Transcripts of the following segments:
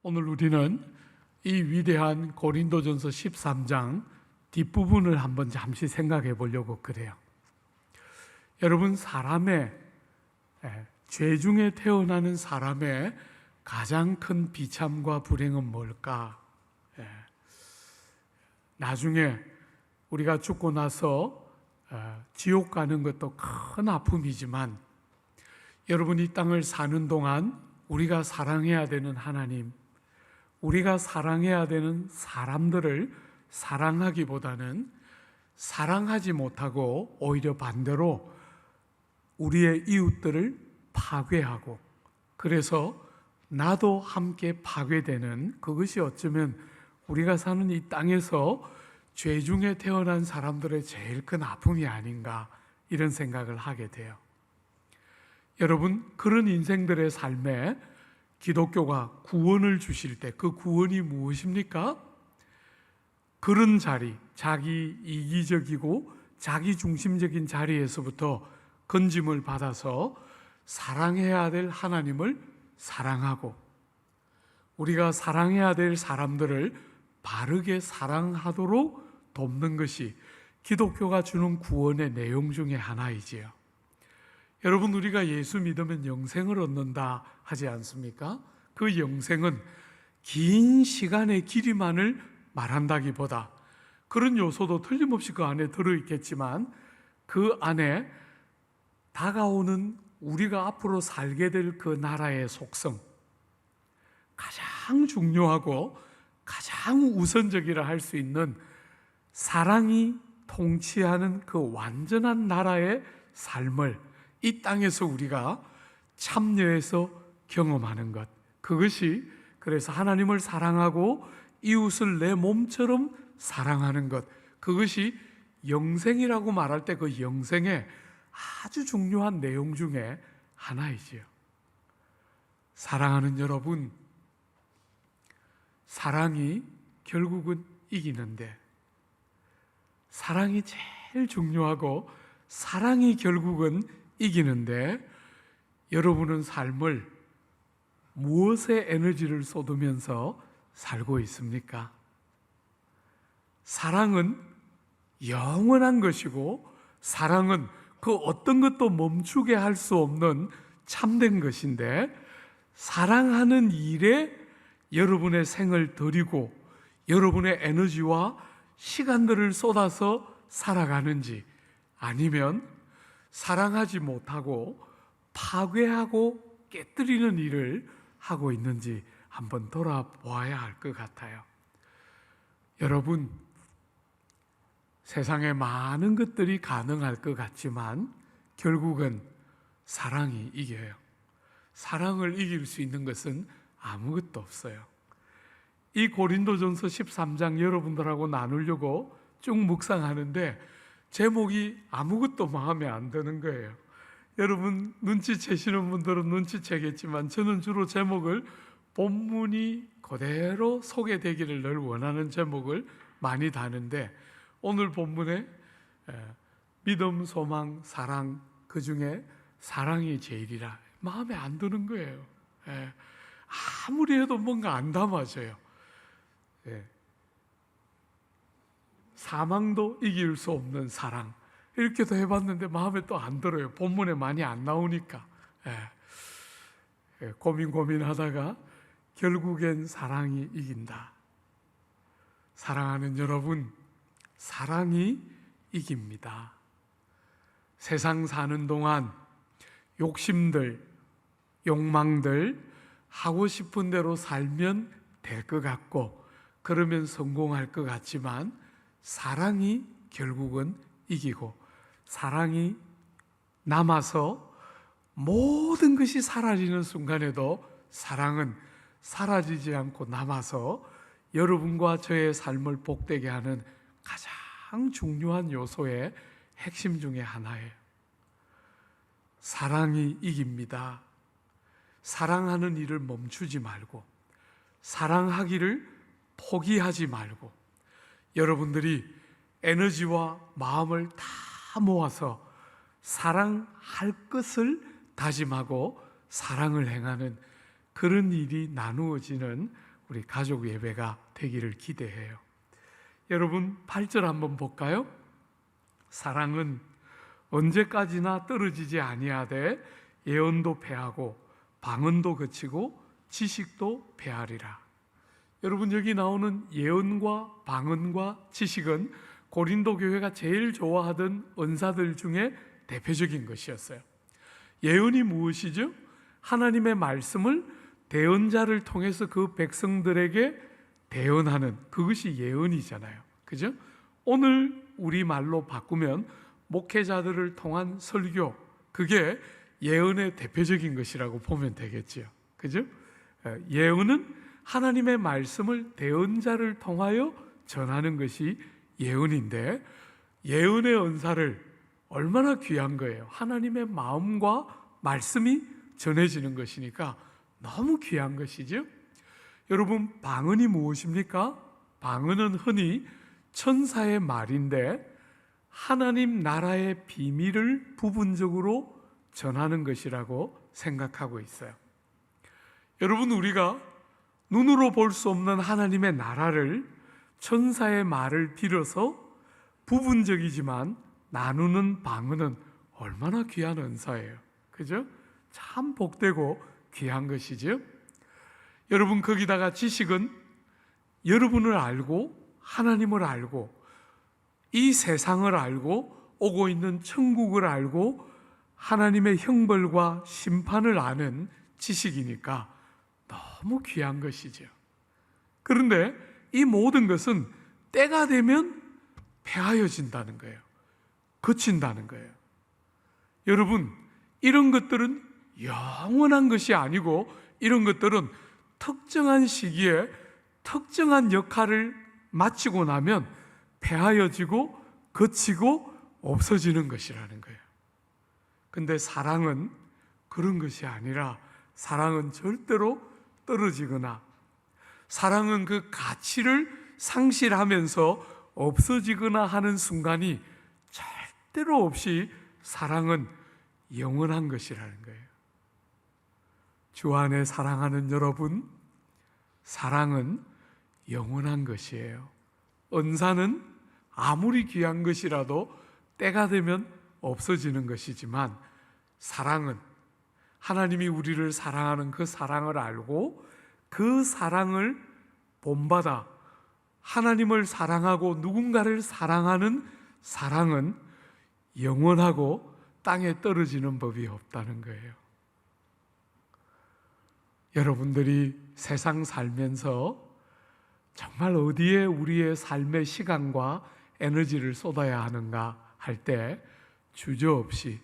오늘 우리는 이 위대한 고린도전서 13장 뒷부분을 한번 잠시 생각해 보려고 그래요. 여러분, 죄 중에 태어나는 사람의 가장 큰 비참과 불행은 뭘까? 나중에 우리가 죽고 나서 지옥 가는 것도 큰 아픔이지만, 여러분, 이 땅을 사는 동안 우리가 사랑해야 되는 하나님, 우리가 사랑해야 되는 사람들을 사랑하기보다는 사랑하지 못하고 오히려 반대로 우리의 이웃들을 파괴하고, 그래서 나도 함께 파괴되는, 그것이 어쩌면 우리가 사는 이 땅에서 죄 중에 태어난 사람들의 제일 큰 아픔이 아닌가, 이런 생각을 하게 돼요. 여러분, 그런 인생들의 삶에 기독교가 구원을 주실 때 그 구원이 무엇입니까? 그런 자리, 자기 이기적이고 자기 중심적인 자리에서부터 건짐을 받아서 사랑해야 될 하나님을 사랑하고, 우리가 사랑해야 될 사람들을 바르게 사랑하도록 돕는 것이 기독교가 주는 구원의 내용 중에 하나이지요. 여러분, 우리가 예수 믿으면 영생을 얻는다 하지 않습니까? 그 영생은 긴 시간의 길이만을 말한다기보다, 그런 요소도 틀림없이 그 안에 들어있겠지만, 그 안에 다가오는 우리가 앞으로 살게 될 그 나라의 속성, 가장 중요하고 가장 우선적이라 할 수 있는 사랑이 통치하는 그 완전한 나라의 삶을 이 땅에서 우리가 참여해서 경험하는 것, 그것이, 그래서 하나님을 사랑하고 이웃을 내 몸처럼 사랑하는 것, 그것이 영생이라고 말할 때 그 영생의 아주 중요한 내용 중에 하나이지요. 사랑하는 여러분, 사랑이 결국은 이기는데, 사랑이 제일 중요하고 사랑이 결국은 이기는데, 여러분은 삶을 무엇에 에너지를 쏟으면서 살고 있습니까? 사랑은 영원한 것이고, 사랑은 그 어떤 것도 멈추게 할 수 없는 참된 것인데, 사랑하는 일에 여러분의 생을 드리고 여러분의 에너지와 시간들을 쏟아서 살아가는지, 아니면 사랑하지 못하고 파괴하고 깨뜨리는 일을 하고 있는지 한번 돌아보아야 할 것 같아요. 여러분, 세상에 많은 것들이 가능할 것 같지만 결국은 사랑이 이겨요. 사랑을 이길 수 있는 것은 아무것도 없어요. 이 고린도전서 13장 여러분들하고 나누려고 쭉 묵상하는데 제목이 아무것도 마음에 안 드는 거예요. 여러분, 눈치채시는 분들은 눈치채겠지만 저는 주로 제목을 본문이 그대로 소개되기를 늘 원하는 제목을 많이 다는데, 오늘 본문에 믿음, 소망, 사랑, 그 중에 사랑이 제일이라 마음에 안 드는 거예요. 아무리 해도 뭔가 안 담아져요. 사망도 이길 수 없는 사랑, 이렇게도 해봤는데 마음에 또 안 들어요. 본문에 많이 안 나오니까. 고민하다가 결국엔 사랑이 이긴다. 사랑하는 여러분, 사랑이 이깁니다. 세상 사는 동안 욕심들, 욕망들, 하고 싶은 대로 살면 될 것 같고 그러면 성공할 것 같지만, 사랑이 결국은 이기고, 사랑이 남아서 모든 것이 사라지는 순간에도 사랑은 사라지지 않고 남아서 여러분과 저의 삶을 복되게 하는 가장 중요한 요소의 핵심 중에 하나예요. 사랑이 이깁니다. 사랑하는 일을 멈추지 말고, 사랑하기를 포기하지 말고, 여러분들이 에너지와 마음을 다 모아서 사랑할 것을 다짐하고 사랑을 행하는 그런 일이 나누어지는 우리 가족 예배가 되기를 기대해요. 여러분 8절 한번 볼까요? 사랑은 언제까지나 떨어지지 아니하되 예언도 패하고 방언도 그치고 지식도 패하리라. 여러분 여기 나오는 예언과 방언과 지식은 고린도 교회가 제일 좋아하던 은사들 중에 대표적인 것이었어요. 예언이 무엇이죠? 하나님의 말씀을 대언자를 통해서 그 백성들에게 대언하는, 그것이 예언이잖아요. 그죠? 오늘 우리말로 바꾸면 목회자들을 통한 설교, 그게 예언의 대표적인 것이라고 보면 되겠지요. 그죠? 예언은 하나님의 말씀을 대언자를 통하여 전하는 것이 예언인데, 예언의 은사를 얼마나 귀한 거예요. 하나님의 마음과 말씀이 전해지는 것이니까 너무 귀한 것이죠. 여러분 방언이 무엇입니까? 방언은 흔히 천사의 말인데 하나님 나라의 비밀을 부분적으로 전하는 것이라고 생각하고 있어요. 여러분 우리가 눈으로 볼 수 없는 하나님의 나라를 천사의 말을 빌어서 부분적이지만 나누는 방언은 얼마나 귀한 은사예요. 그죠? 참 복되고 귀한 것이죠. 여러분 거기다가 지식은 여러분을 알고 하나님을 알고 이 세상을 알고 오고 있는 천국을 알고 하나님의 형벌과 심판을 아는 지식이니까 너무 귀한 것이죠. 그런데 이 모든 것은 때가 되면 폐하여진다는 거예요. 거친다는 거예요. 여러분 이런 것들은 영원한 것이 아니고 이런 것들은 특정한 시기에 특정한 역할을 마치고 나면 폐하여지고 거치고 없어지는 것이라는 거예요. 근데 사랑은 그런 것이 아니라 사랑은 절대로 떨어지거나 사랑은 그 가치를 상실하면서 없어지거나 하는 순간이 절대로 없이 사랑은 영원한 것이라는 거예요. 주 안에 사랑하는 여러분, 사랑은 영원한 것이에요. 은사는 아무리 귀한 것이라도 때가 되면 없어지는 것이지만 사랑은 하나님이 우리를 사랑하는 그 사랑을 알고 그 사랑을 본받아 하나님을 사랑하고 누군가를 사랑하는 사랑은 영원하고 땅에 떨어지는 법이 없다는 거예요. 여러분들이 세상 살면서 정말 어디에 우리의 삶의 시간과 에너지를 쏟아야 하는가 할 때 주저없이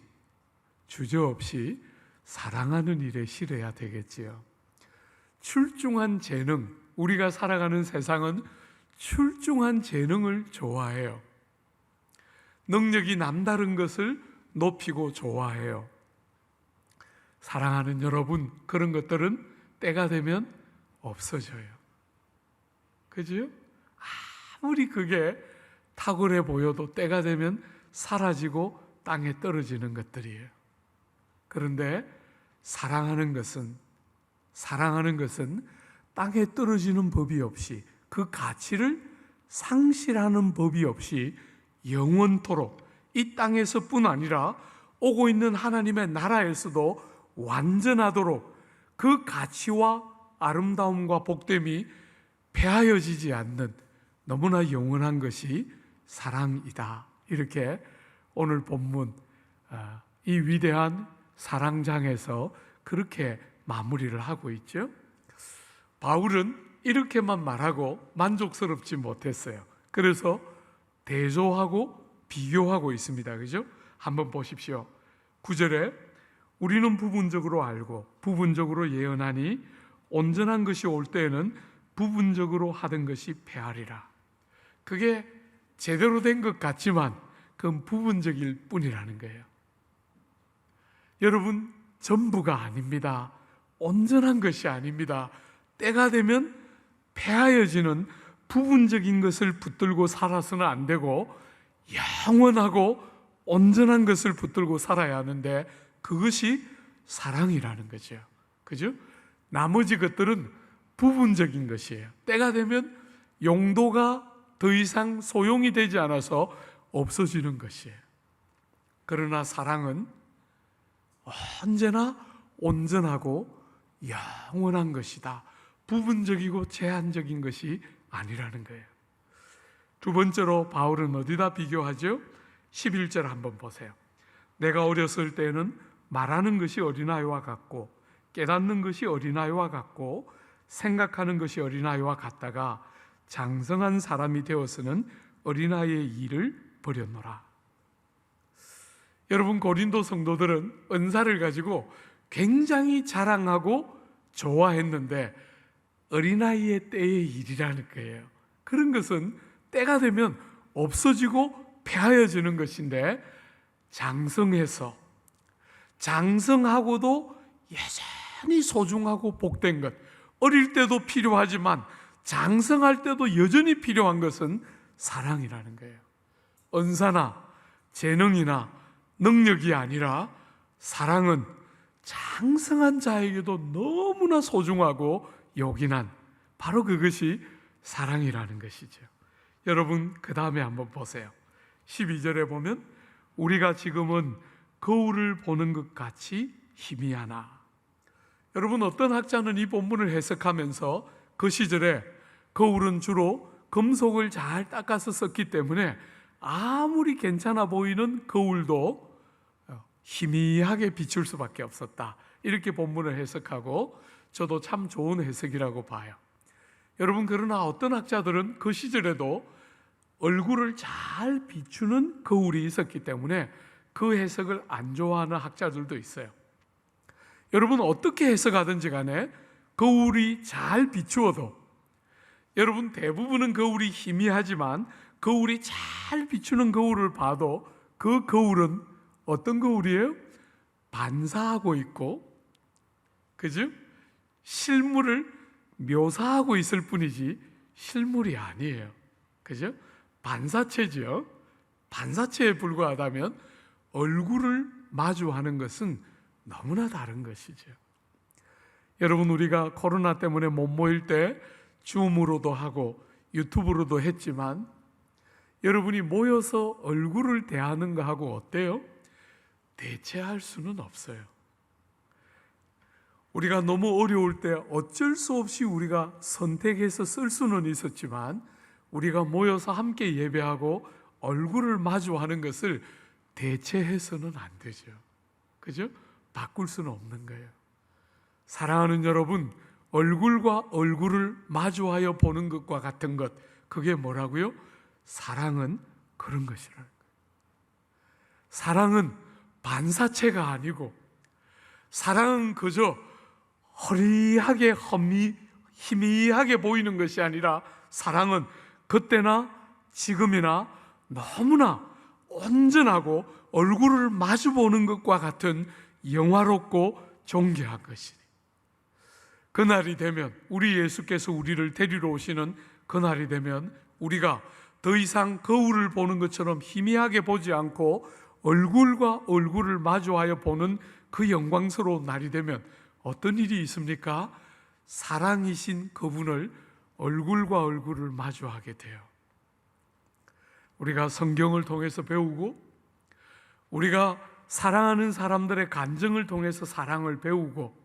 사랑하는 일에 실어야 되겠지요. 출중한 재능, 우리가 살아가는 세상은 출중한 재능을 좋아해요. 능력이 남다른 것을 높이고 좋아해요. 사랑하는 여러분, 그런 것들은 때가 되면 없어져요. 그죠? 아무리 그게 탁월해 보여도 때가 되면 사라지고 땅에 떨어지는 것들이에요. 그런데 사랑하는 것은 땅에 떨어지는 법이 없이 그 가치를 상실하는 법이 없이 영원토록 이 땅에서뿐 아니라 오고 있는 하나님의 나라에서도 완전하도록 그 가치와 아름다움과 복됨이 폐하여지지 않는 너무나 영원한 것이 사랑이다. 이렇게 오늘 본문 이 위대한 사랑장에서 그렇게 마무리를 하고 있죠. 바울은 이렇게만 말하고 만족스럽지 못했어요. 그래서 대조하고 비교하고 있습니다. 그죠? 한번 보십시오. 9절에 우리는 부분적으로 알고 부분적으로 예언하니 온전한 것이 올 때에는 부분적으로 하던 것이 폐하리라. 그게 제대로 된 것 같지만 그건 부분적일 뿐이라는 거예요. 여러분, 전부가 아닙니다. 온전한 것이 아닙니다. 때가 되면 폐하여지는 부분적인 것을 붙들고 살아서는 안 되고 영원하고 온전한 것을 붙들고 살아야 하는데 그것이 사랑이라는 거죠. 그죠? 나머지 것들은 부분적인 것이에요. 때가 되면 용도가 더 이상 소용이 되지 않아서 없어지는 것이에요. 그러나 사랑은 언제나 온전하고 영원한 것이다. 부분적이고 제한적인 것이 아니라는 거예요. 두 번째로 바울은 어디다 비교하죠? 11절 한번 보세요. 내가 어렸을 때는 말하는 것이 어린아이와 같고 깨닫는 것이 어린아이와 같고 생각하는 것이 어린아이와 같다가 장성한 사람이 되어서는 어린아이의 일을 버렸노라. 여러분, 고린도 성도들은 은사를 가지고 굉장히 자랑하고 좋아했는데 어린아이의 때의 일이라는 거예요. 그런 것은 때가 되면 없어지고 폐하여지는 것인데 장성해서 장성하고도 여전히 소중하고 복된 것, 어릴 때도 필요하지만 장성할 때도 여전히 필요한 것은 사랑이라는 거예요. 은사나 재능이나 능력이 아니라 사랑은 장성한 자에게도 너무나 소중하고 요긴한 바로 그것이 사랑이라는 것이죠. 여러분, 그 다음에 한번 보세요. 12절에 보면 우리가 지금은 거울을 보는 것 같이 희미하나. 여러분, 어떤 학자는 이 본문을 해석하면서 그 시절에 거울은 주로 금속을 잘 닦아서 썼기 때문에 아무리 괜찮아 보이는 거울도 희미하게 비출 수밖에 없었다, 이렇게 본문을 해석하고 저도 참 좋은 해석이라고 봐요. 여러분, 그러나 어떤 학자들은 그 시절에도 얼굴을 잘 비추는 거울이 있었기 때문에 그 해석을 안 좋아하는 학자들도 있어요. 여러분, 어떻게 해석하든지 간에 거울이 잘 비추어도, 여러분, 대부분은 거울이 희미하지만 거울이 잘 비추는 거울을 봐도 그 거울은 어떤 거울이에요? 반사하고 있고, 그죠? 실물을 묘사하고 있을 뿐이지 실물이 아니에요. 그죠? 반사체죠. 반사체에 불과하다면 얼굴을 마주하는 것은 너무나 다른 것이죠. 여러분, 우리가 코로나 때문에 못 모일 때 줌으로도 하고 유튜브로도 했지만 여러분이 모여서 얼굴을 대하는 거하고 어때요? 대체할 수는 없어요. 우리가 너무 어려울 때 어쩔 수 없이 우리가 선택해서 쓸 수는 있었지만 우리가 모여서 함께 예배하고 얼굴을 마주하는 것을 대체해서는 안 되죠. 그죠? 바꿀 수는 없는 거예요. 사랑하는 여러분, 얼굴과 얼굴을 마주하여 보는 것과 같은 것, 그게 뭐라고요? 사랑은 그런 것이라는 거예요. 사랑은 반사체가 아니고, 사랑은 그저 허리하게 희미하게 보이는 것이 아니라, 사랑은 그때나 지금이나 너무나 온전하고 얼굴을 마주보는 것과 같은 영화롭고 존귀한 것이니, 그날이 되면, 우리 예수께서 우리를 데리러 오시는 그날이 되면 우리가 더 이상 거울을 보는 것처럼 희미하게 보지 않고 얼굴과 얼굴을 마주하여 보는 그 영광스러운 날이 되면 어떤 일이 있습니까? 사랑이신 그분을 얼굴과 얼굴을 마주하게 돼요. 우리가 성경을 통해서 배우고, 우리가 사랑하는 사람들의 감정을 통해서 사랑을 배우고,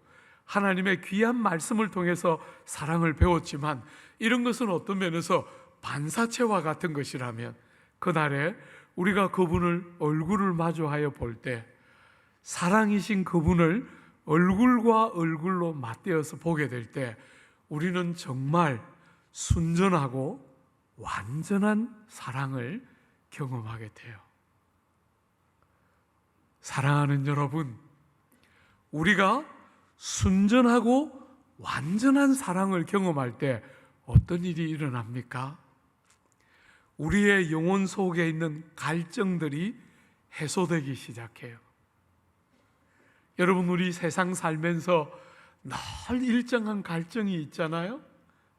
하나님의 귀한 말씀을 통해서 사랑을 배웠지만, 이런 것은 어떤 면에서 반사체와 같은 것이라면 그날에 우리가 그분을 얼굴을 마주하여 볼 때, 사랑이신 그분을 얼굴과 얼굴로 맞대어서 보게 될 때 우리는 정말 순전하고 완전한 사랑을 경험하게 돼요. 사랑하는 여러분, 우리가 순전하고 완전한 사랑을 경험할 때 어떤 일이 일어납니까? 우리의 영혼 속에 있는 갈증들이 해소되기 시작해요. 여러분, 우리 세상 살면서 늘 일정한 갈증이 있잖아요.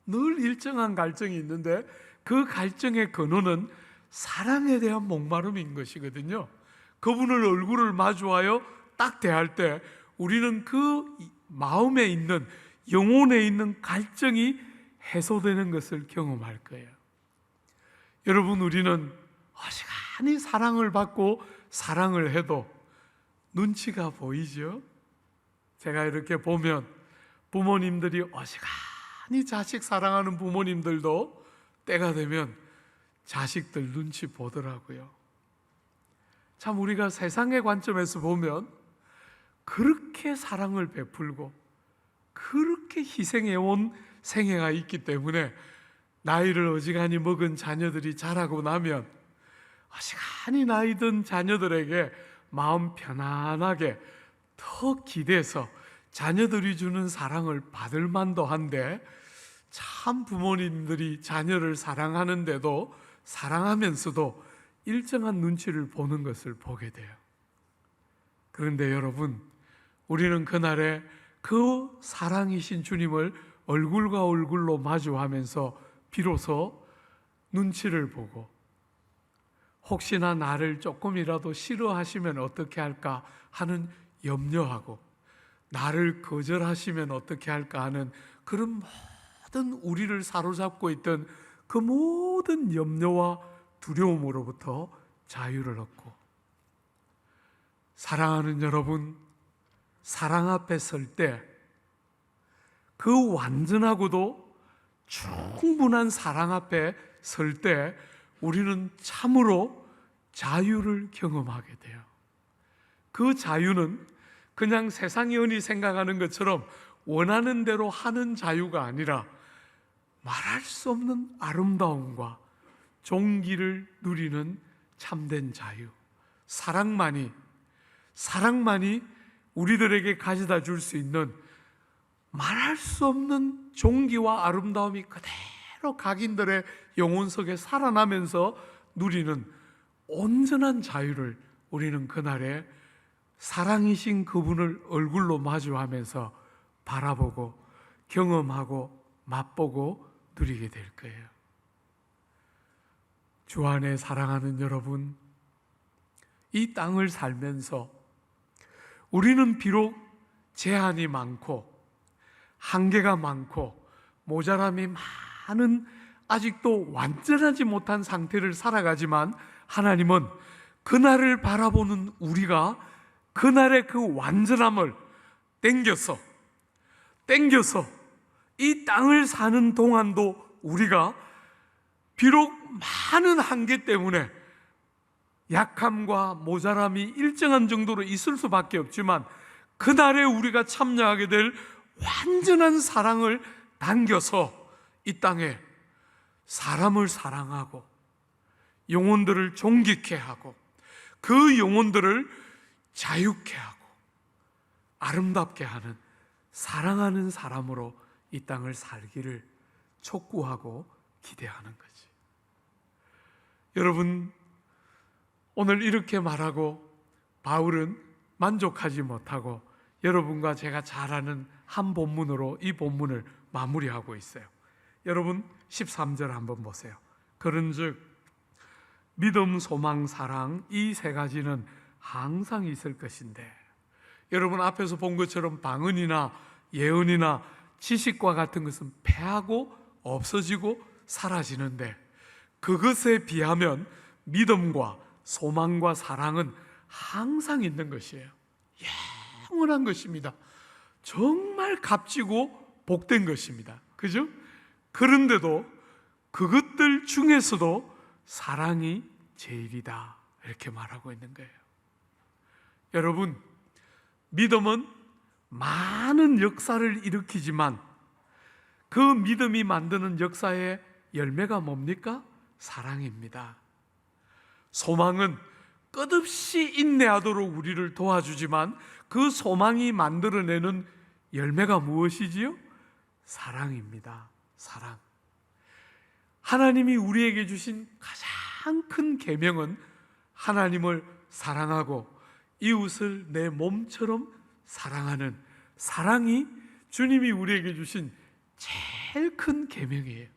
늘 일정한 갈증이 있는데 그 갈증의 근원은 사랑에 대한 목마름인 것이거든요. 그분을 얼굴을 마주하여 딱 대할 때 우리는 그 마음에 있는 영혼에 있는 갈증이 해소되는 것을 경험할 거예요. 여러분, 우리는 어지간히 사랑을 받고 사랑을 해도 눈치가 보이죠? 제가 이렇게 보면 부모님들이 어지간히 자식 사랑하는 부모님들도 때가 되면 자식들 눈치 보더라고요. 참, 우리가 세상의 관점에서 보면 그렇게 사랑을 베풀고 그렇게 희생해온 생애가 있기 때문에 나이를 어지간히 먹은 자녀들이 자라고 나면 어지간히 나이 든 자녀들에게 마음 편안하게 더 기대서 자녀들이 주는 사랑을 받을 만도 한데, 참 부모님들이 자녀를 사랑하는데도 사랑하면서도 일정한 눈치를 보는 것을 보게 돼요. 그런데 여러분, 우리는 그날에 그 사랑이신 주님을 얼굴과 얼굴로 마주하면서 비로소 눈치를 보고, 혹시나 나를 조금이라도 싫어하시면 어떻게 할까 하는 염려하고, 나를 거절하시면 어떻게 할까 하는 그런 모든 우리를 사로잡고 있던 그 모든 염려와 두려움으로부터 자유를 얻고, 사랑하는 여러분, 사랑 앞에 설 때 그 완전하고도 충분한 사랑 앞에 설 때 우리는 참으로 자유를 경험하게 돼요. 그 자유는 그냥 세상이 흔히 생각하는 것처럼 원하는 대로 하는 자유가 아니라 말할 수 없는 아름다움과 종기를 누리는 참된 자유, 사랑만이 우리들에게 가져다 줄 수 있는 말할 수 없는 종기와 아름다움이 그대로 각인들의 영혼 속에 살아나면서 누리는 온전한 자유를 우리는 그날에 사랑이신 그분을 얼굴로 마주하면서 바라보고 경험하고 맛보고 누리게 될 거예요. 주 안에 사랑하는 여러분, 이 땅을 살면서 우리는 비록 제한이 많고 한계가 많고 모자람이 많은, 아직도 완전하지 못한 상태를 살아가지만, 하나님은 그날을 바라보는 우리가 그날의 그 완전함을 땡겨서 이 땅을 사는 동안도 우리가 비록 많은 한계 때문에 약함과 모자람이 일정한 정도로 있을 수밖에 없지만, 그날에 우리가 참여하게 될 완전한 사랑을 당겨서 이 땅에 사람을 사랑하고 영혼들을 존귀케 하고 그 영혼들을 자유케 하고 아름답게 하는, 사랑하는 사람으로 이 땅을 살기를 촉구하고 기대하는 거지. 여러분, 오늘 이렇게 말하고 바울은 만족하지 못하고 여러분과 제가 잘 아는 한 본문으로 이 본문을 마무리하고 있어요. 여러분, 13절 한번 보세요. 그런즉 믿음, 소망, 사랑, 이 세 가지는 항상 있을 것인데, 여러분 앞에서 본 것처럼 방언이나 예언이나 지식과 같은 것은 패하고 없어지고 사라지는데, 그것에 비하면 믿음과 소망과 사랑은 항상 있는 것이에요. 영원한 것입니다. 정말 값지고 복된 것입니다. 그죠? 그런데도 그것들 중에서도 사랑이 제일이다, 이렇게 말하고 있는 거예요. 여러분, 믿음은 많은 역사를 일으키지만 그 믿음이 만드는 역사의 열매가 뭡니까? 사랑입니다. 소망은 끝없이 인내하도록 우리를 도와주지만 그 소망이 만들어내는 열매가 무엇이지요? 사랑입니다. 사랑. 하나님이 우리에게 주신 가장 큰 계명은 하나님을 사랑하고 이웃을 내 몸처럼 사랑하는 사랑이 주님이 우리에게 주신 제일 큰 계명이에요.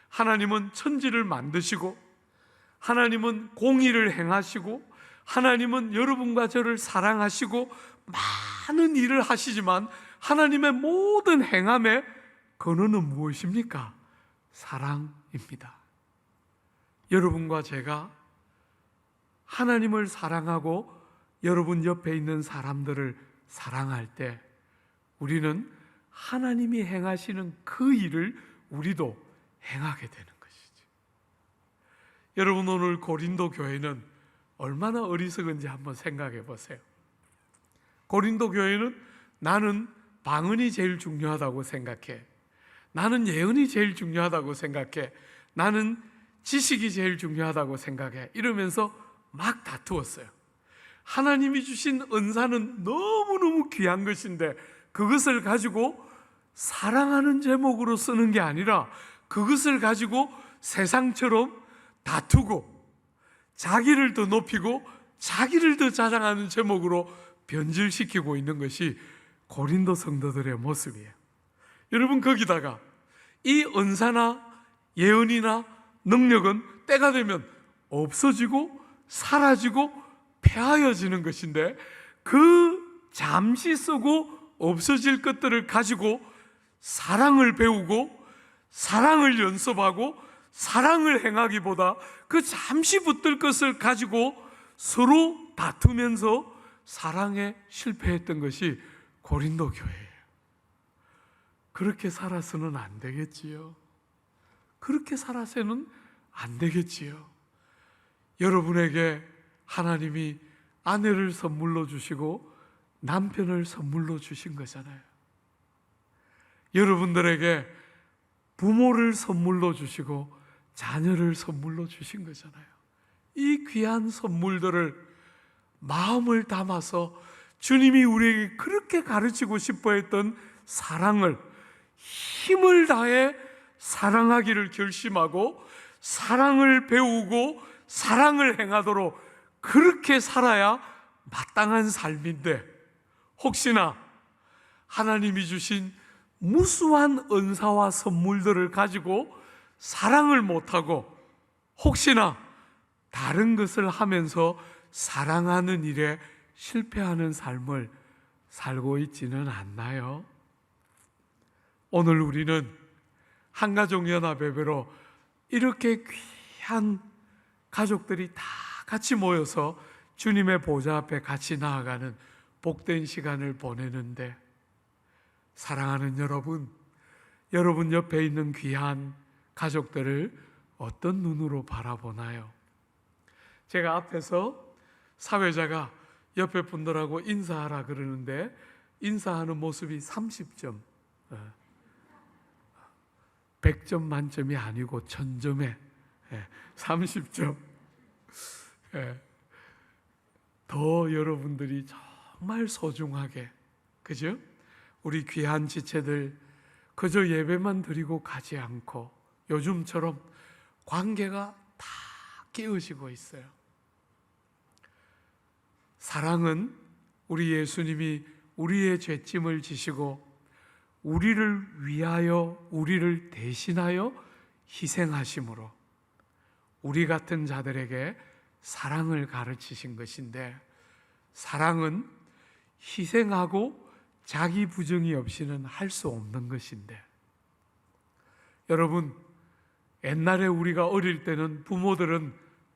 하나님은 천지를 만드시고 하나님은 공의를 행하시고 하나님은 여러분과 저를 사랑하시고 많은 일을 하시지만 하나님의 모든 행함의 근원은 무엇입니까? 사랑입니다. 여러분과 제가 하나님을 사랑하고 여러분 옆에 있는 사람들을 사랑할 때 우리는 하나님이 행하시는 그 일을 우리도 행하게 되는 것이죠. 여러분, 오늘 고린도 교회는 얼마나 어리석은지 한번 생각해 보세요. 고린도 교회는 나는 방언이 제일 중요하다고 생각해, 나는 예언이 제일 중요하다고 생각해, 나는 지식이 제일 중요하다고 생각해, 이러면서 막 다투었어요. 하나님이 주신 은사는 너무너무 귀한 것인데 그것을 가지고 사랑하는 제목으로 쓰는 게 아니라 그것을 가지고 세상처럼 다투고 자기를 더 높이고 자기를 더 자랑하는 제목으로 변질시키고 있는 것이 고린도 성도들의 모습이에요. 여러분, 거기다가 이 은사나 예언이나 능력은 때가 되면 없어지고 사라지고 폐하여지는 것인데 그 잠시 쓰고 없어질 것들을 가지고 사랑을 배우고 사랑을 연습하고 사랑을 행하기보다 그 잠시 붙들 것을 가지고 서로 다투면서 사랑에 실패했던 것이 고린도 교회예요. 그렇게 살아서는 안 되겠지요. 그렇게 살아서는 안 되겠지요. 여러분에게 하나님이 아내를 선물로 주시고 남편을 선물로 주신 거잖아요. 여러분들에게 부모를 선물로 주시고 자녀를 선물로 주신 거잖아요. 이 귀한 선물들을 마음을 담아서 주님이 우리에게 그렇게 가르치고 싶어 했던 사랑을 힘을 다해 사랑하기를 결심하고 사랑을 배우고 사랑을 행하도록 그렇게 살아야 마땅한 삶인데, 혹시나 하나님이 주신 무수한 은사와 선물들을 가지고 사랑을 못하고 혹시나 다른 것을 하면서 사랑하는 일에 실패하는 삶을 살고 있지는 않나요? 오늘 우리는 한가족연합예배로 이렇게 귀한 가족들이 다 같이 모여서 주님의 보좌 앞에 같이 나아가는 복된 시간을 보내는데, 사랑하는 여러분, 여러분 옆에 있는 귀한 가족들을 어떤 눈으로 바라보나요? 제가 앞에서 사회자가 옆에 분들하고 인사하라 그러는데 인사하는 모습이 30점, 100점 만점이 아니고 1000점에 30점. 더 여러분들이 정말 소중하게, 그죠? 우리 귀한 지체들 그저 예배만 드리고 가지 않고 요즘처럼 관계가 다 깨어지고 있어요. 사랑은 우리 예수님이 우리의 죄짐을 지시고 우리를 위하여 우리를 대신하여 희생하심으로 우리 같은 자들에게 사랑을 가르치신 것인데, 사랑은 희생하고 자기 부정이 없이는 할 수 없는 것인데, 여러분, 옛날에 우리가 어릴 때는 부모들은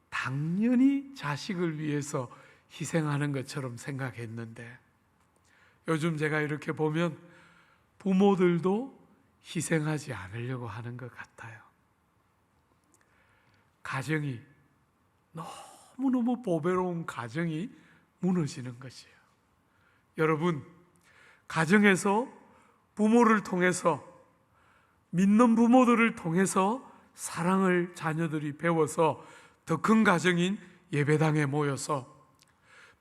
당연히 자식을 위해서 희생하는 것처럼 생각했는데, 요즘 제가 이렇게 보면 부모들도 희생하지 않으려고 하는 것 같아요. 가정이, 너무너무 보배로운 가정이 무너지는 것이에요. 여러분, 가정에서 부모를 통해서, 믿는 부모들을 통해서 사랑을 자녀들이 배워서 더 큰 가정인 예배당에 모여서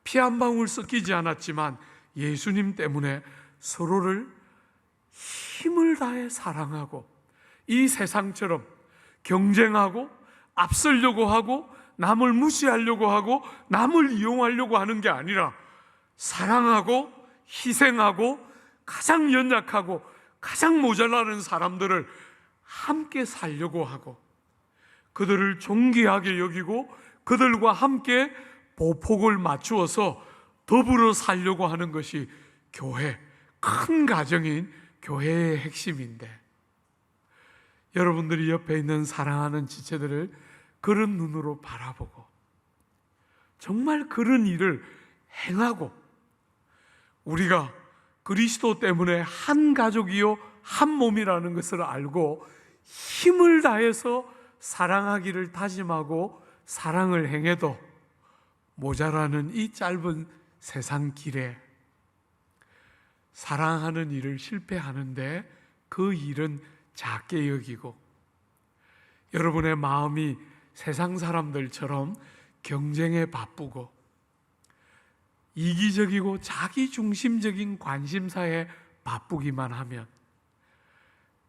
피 한 방울 섞이지 않았지만 예수님 때문에 서로를 힘을 다해 사랑하고, 이 세상처럼 경쟁하고 앞서려고 하고 남을 무시하려고 하고 남을 이용하려고 하는 게 아니라 사랑하고 희생하고 가장 연약하고 가장 모자라는 사람들을 함께 살려고 하고 그들을 존귀하게 여기고 그들과 함께 보폭을 맞추어서 더불어 살려고 하는 것이 교회, 큰 가정인 교회의 핵심인데, 여러분들이 옆에 있는 사랑하는 지체들을 그런 눈으로 바라보고 정말 그런 일을 행하고, 우리가 그리스도 때문에 한 가족이요 한 몸이라는 것을 알고 힘을 다해서 사랑하기를 다짐하고 사랑을 행해도 모자라는 이 짧은 세상 길에 사랑하는 일을 실패하는데 그 일은 작게 여기고, 여러분의 마음이 세상 사람들처럼 경쟁에 바쁘고 이기적이고 자기중심적인 관심사에 바쁘기만 하면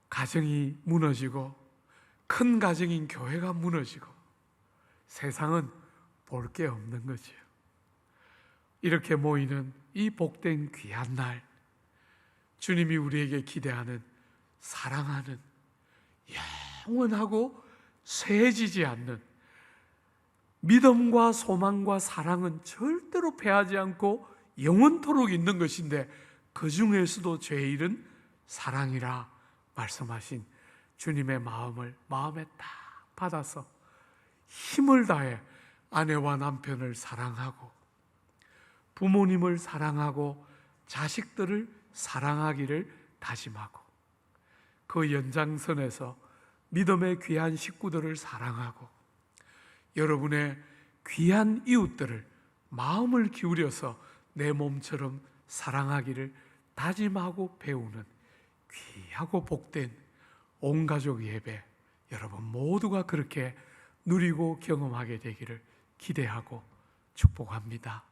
가정이 무너지고 큰 가정인 교회가 무너지고 세상은 볼 게 없는 거지요. 이렇게 모이는 이 복된 귀한 날, 주님이 우리에게 기대하는 사랑하는, 영원하고 쇠해지지 않는 믿음과 소망과 사랑은 절대로 패하지 않고 영원토록 있는 것인데, 그 중에서도 제일은 사랑이라 말씀하신 주님의 마음을 마음에 딱 받아서 힘을 다해 아내와 남편을 사랑하고 부모님을 사랑하고 자식들을 사랑하기를 다짐하고, 그 연장선에서 믿음의 귀한 식구들을 사랑하고 여러분의 귀한 이웃들을 마음을 기울여서 내 몸처럼 사랑하기를 다짐하고 배우는 귀하고 복된 온가족 예배, 여러분 모두가 그렇게 누리고 경험하게 되기를 기대하고 축복합니다.